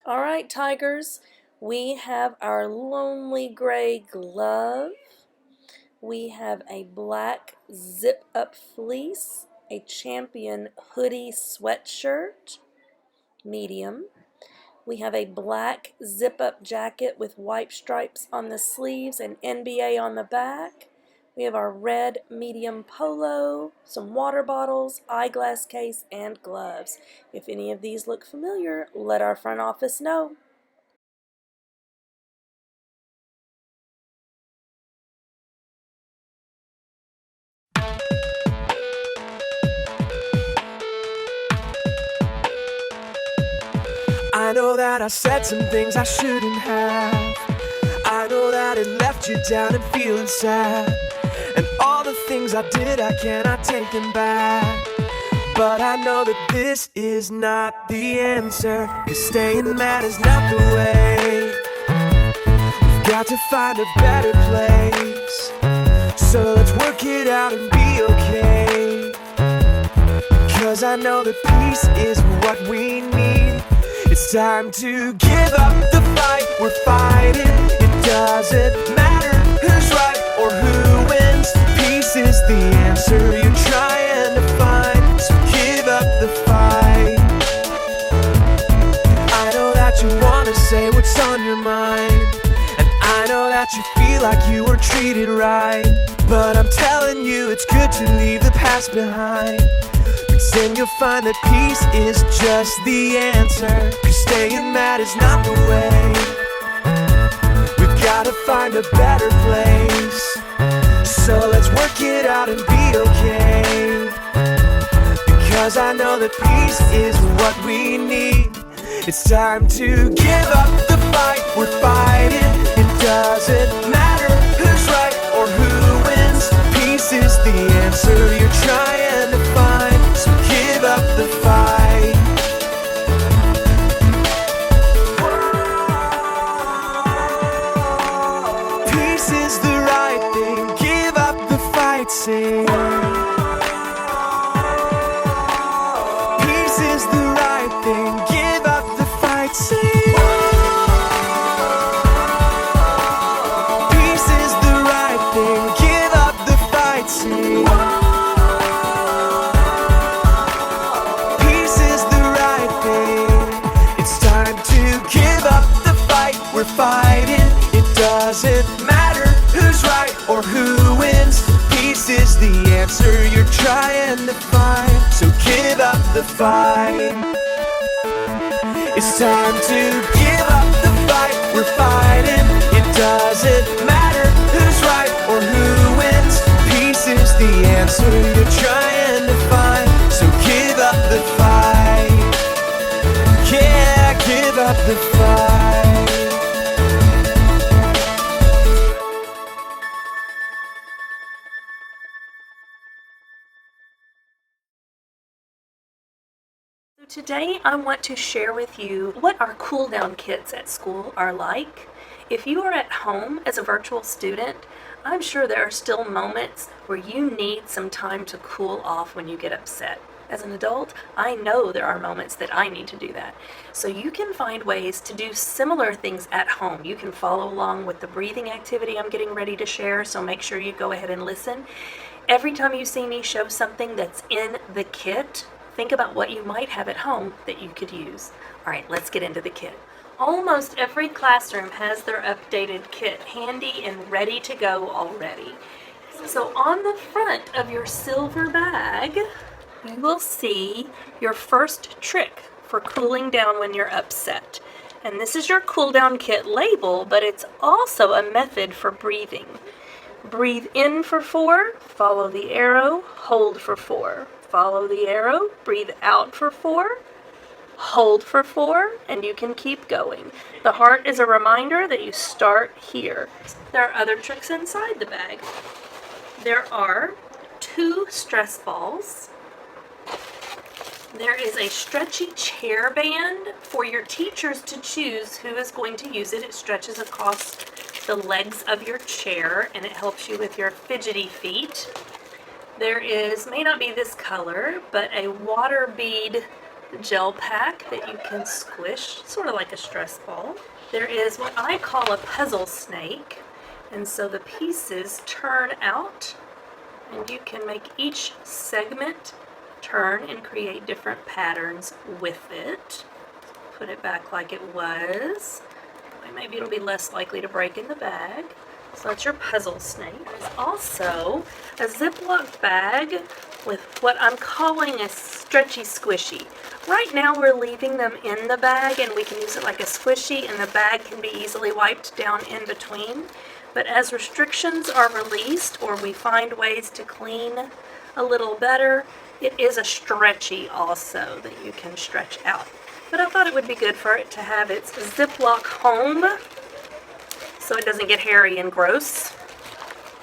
All right, Tigers, we have our lonely gray glove. We have a black zip-up fleece, a Champion hoodie sweatshirt, medium. We have a black zip-up jacket with white stripes on the sleeves and NBA on the back. We have our red medium polo, some water bottles, eyeglass case, and gloves. If any of these look familiar, let our front office know. I know that I said some things I shouldn't have. I know that it left you down and feeling sad. And all the things I did, I cannot take them back. But I know that this is not the answer, 'cause staying mad is not the way. We've got to find a better place. So let's work it out and be okay. 'Cause I know that peace is what we need. It's time to give up the fight we're fighting. It doesn't matter who's right or who wins. Peace is the answer you're trying to find. So give up the fight. I know that you wanna say what's on your mind, and I know that you feel like you weren't treated right. But I'm telling you, it's good to leave the past behind. Then you'll find that peace is just the answer. 'Cause staying mad is not the way. We've gotta find a better place. So let's work it out and be okay. Because I know that peace is what we need. It's time to give up the fight we're fighting. It doesn't matter who's right or who wins. Peace is the answer you're trying to find. So give up the fight. Peace is the right thing. Give up the fight, sing. Peace is the right thing. Give up the fight, sing. Peace is the right thing. Give up the fight, sing. We're fighting, it doesn't matter who's right or who wins. Peace is the answer you're trying to find. So give up the fight. It's time to give up the fight we're fighting. It doesn't matter who's right or who wins. Peace is the answer you're trying to find. So give up the fight. Yeah, give up the fight. Today I want to share with you what our cool down kits at school are like. If you are at home as a virtual student, I'm sure there are still moments where you need some time to cool off when you get upset. As an adult, I know there are moments that I need to do that. So you can find ways to do similar things at home. You can follow along with the breathing activity I'm getting ready to share, so make sure you go ahead and listen. Every time you see me show something that's in the kit, think about what you might have at home that you could use. All right, let's get into the kit. Almost every classroom has their updated kit handy and ready to go already. So on the front of your silver bag, you will see your first trick for cooling down when you're upset. And this is your cool down kit label, but it's also a method for breathing. Breathe in for 4, follow the arrow, hold for 4. Follow the arrow, breathe out for 4, hold for 4, and you can keep going. The heart is a reminder that you start here. There are other tricks inside the bag. There are 2 stress balls. There is a stretchy chair band for your teachers to choose who is going to use it. It stretches across the legs of your chair and it helps you with your fidgety feet. There is, may not be this color, but a water bead gel pack that you can squish, sort of like a stress ball. There is what I call a puzzle snake, and so the pieces turn out, and you can make each segment turn and create different patterns with it. Put it back like it was. Maybe it'll be less likely to break in the bag. So that's your puzzle snake. There's also a Ziploc bag with what I'm calling a stretchy squishy. Right now we're leaving them in the bag and we can use it like a squishy, and the bag can be easily wiped down in between. But as restrictions are released or we find ways to clean a little better, it is a stretchy also that you can stretch out. But I thought it would be good for it to have its Ziploc home so it doesn't get hairy and gross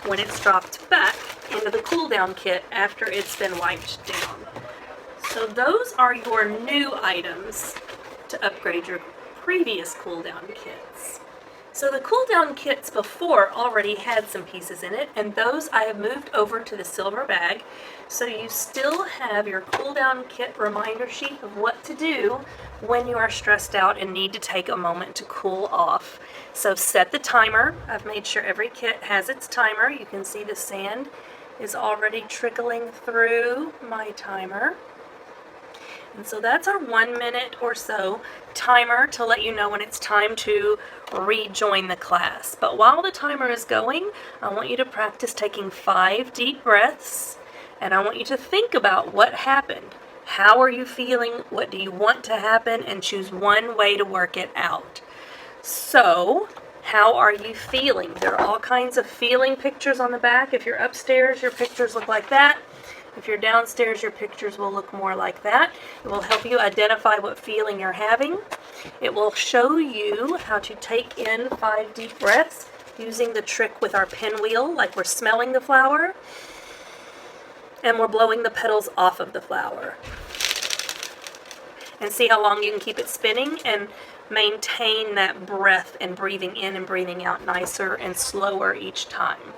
when it's dropped back into the cool down kit after it's been wiped down. So those are your new items to upgrade your previous cool down kits. So the cool down kits before already had some pieces in it, and those I have moved over to the silver bag. So you still have your cool down kit reminder sheet of what to do when you are stressed out and need to take a moment to cool off. So set the timer. I've made sure every kit has its timer. You can see the sand is already trickling through my timer. And so that's our 1 minute or so timer to let you know when it's time to rejoin the class. But while the timer is going, I want you to practice taking 5 deep breaths, and I want you to think about what happened. How are you feeling? What do you want to happen? And choose one way to work it out. So, how are you feeling? There are all kinds of feeling pictures on the back. If you're upstairs, your pictures look like that. If you're downstairs, your pictures will look more like that. It will help you identify what feeling you're having. It will show you how to take in 5 deep breaths using the trick with our pinwheel, like we're smelling the flower and we're blowing the petals off of the flower. And see how long you can keep it spinning and maintain that breath and breathing in and breathing out nicer and slower each time.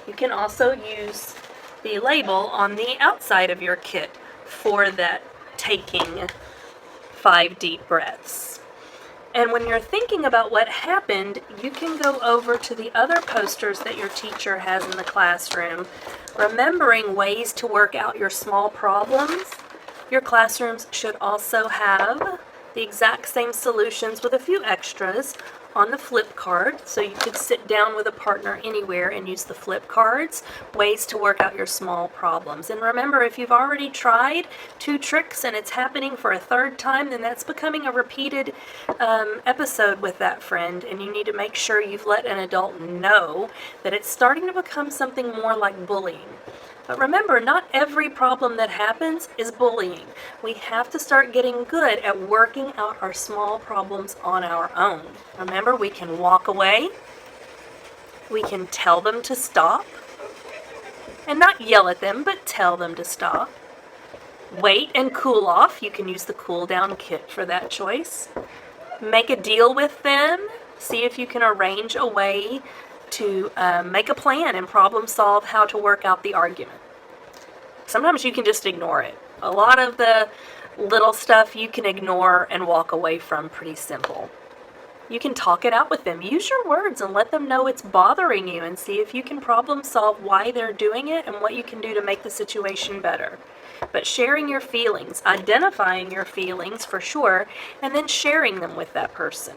You can also use the label on the outside of your kit for that taking 5 deep breaths. And when you're thinking about what happened, you can go over to the other posters that your teacher has in the classroom, remembering ways to work out your small problems. Your classrooms should also have the exact same solutions with a few extras on the flip card, so you could sit down with a partner anywhere and use the flip cards, ways to work out your small problems. And remember, if you've already tried 2 tricks and it's happening for a 3rd time, then that's becoming a repeated episode with that friend, and you need to make sure you've let an adult know that it's starting to become something more like bullying. But remember, not every problem that happens is bullying. We have to start getting good at working out our small problems on our own. Remember, we can walk away. We can tell them to stop. And not yell at them, but tell them to stop. Wait and cool off. You can use the cool down kit for that choice. Make a deal with them. See if you can arrange a way to make a plan and problem solve how to work out the argument. Sometimes you can just ignore it. A lot of the little stuff you can ignore and walk away from pretty simple. You can talk it out with them. Use your words and let them know it's bothering you, and see if you can problem solve why they're doing it and what you can do to make the situation better. But sharing your feelings, identifying your feelings for sure, and then sharing them with that person.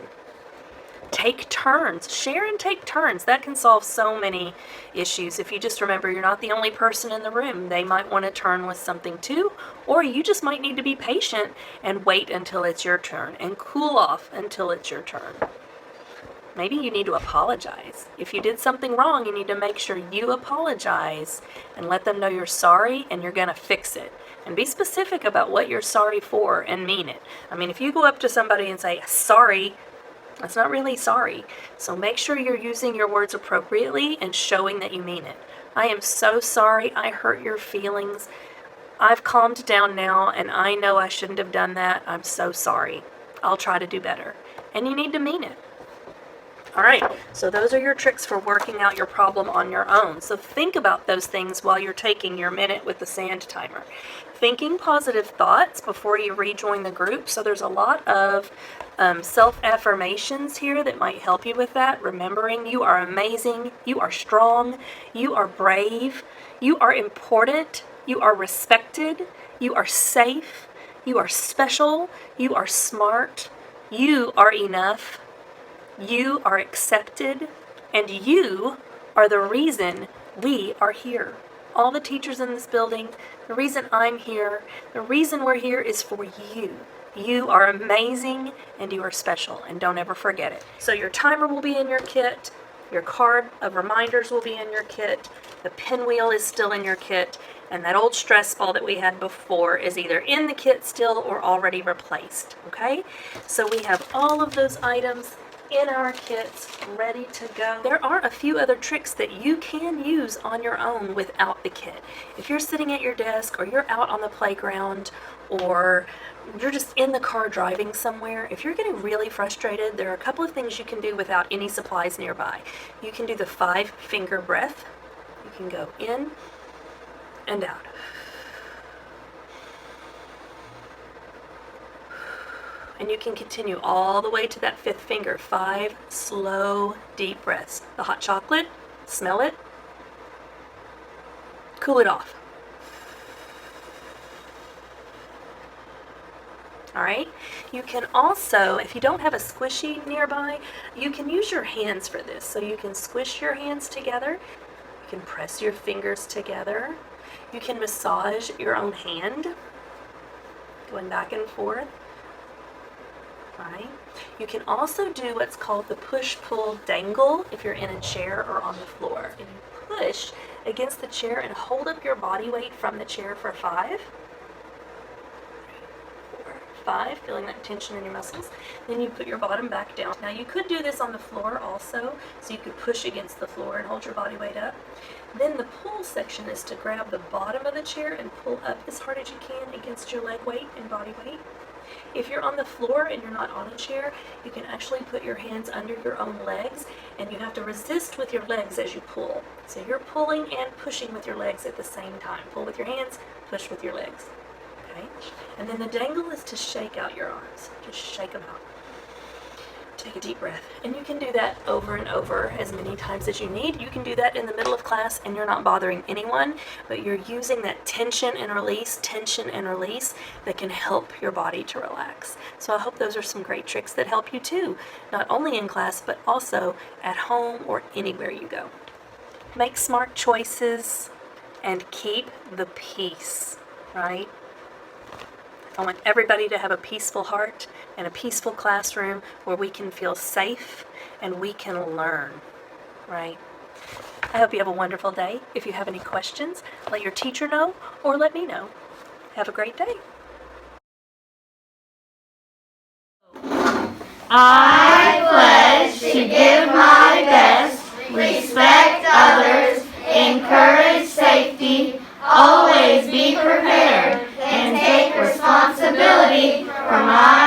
Take turns. Share and take turns. That can solve so many issues. If you just remember you're not the only person in the room, they might want to turn with something too, or you just might need to be patient and wait until it's your turn and cool off until it's your turn. Maybe you need to apologize. If you did something wrong, you need to make sure you apologize and let them know you're sorry and you're going to fix it. And be specific about what you're sorry for and mean it. I mean, if you go up to somebody and say, sorry, that's not really sorry. So make sure you're using your words appropriately and showing that you mean it. I am so sorry I hurt your feelings. I've calmed down now and I know I shouldn't have done that. I'm so sorry. I'll try to do better. And you need to mean it. All right, so those are your tricks for working out your problem on your own. So think about those things while you're taking your minute with the sand timer. Thinking positive thoughts before you rejoin the group. So there's a lot of self-affirmations here that might help you with that. Remembering you are amazing, you are strong, you are brave, you are important, you are respected, you are safe, you are special, you are smart, you are enough. You are accepted, and you are the reason we are here. All the teachers in this building, the reason I'm here, the reason we're here is for you. You are amazing, and you are special, and don't ever forget it. So your timer will be in your kit, your card of reminders will be in your kit, the pinwheel is still in your kit, and that old stress ball that we had before is either in the kit still or already replaced, okay? So we have all of those items in our kits ready to go. There are a few other tricks that you can use on your own without the kit. If you're sitting at your desk or you're out on the playground or you're just in the car driving somewhere, if you're getting really frustrated, there are a couple of things you can do without any supplies nearby. You can do the 5-finger breath. You can go in and out. And you can continue all the way to that 5th finger. 5 slow, deep breaths. The hot chocolate, smell it, cool it off. All right. You can also, if you don't have a squishy nearby, you can use your hands for this. So you can squish your hands together. You can press your fingers together. You can massage your own hand, going back and forth. Right. You can also do what's called the push-pull dangle if you're in a chair or on the floor. And you push against the chair and hold up your body weight from the chair for 5. 4, 5, feeling that tension in your muscles. Then you put your bottom back down. Now you could do this on the floor also, so you could push against the floor and hold your body weight up. Then the pull section is to grab the bottom of the chair and pull up as hard as you can against your leg weight and body weight. If you're on the floor and you're not on a chair, you can actually put your hands under your own legs, and you have to resist with your legs as you pull. So you're pulling and pushing with your legs at the same time. Pull with your hands, push with your legs. Okay? And then the dangle is to shake out your arms. Just shake them out. Take a deep breath. And you can do that over and over as many times as you need. You can do that in the middle of class and you're not bothering anyone, but you're using that tension and release that can help your body to relax. So I hope those are some great tricks that help you too, not only in class, but also at home or anywhere you go. Make smart choices and keep the peace, right? I want everybody to have a peaceful heart and a peaceful classroom where we can feel safe and we can learn, right? I hope you have a wonderful day. If you have any questions, let your teacher know or let me know. Have a great day. I pledge to give my best, respect others, encourage safety, always be prepared, and take responsibility for my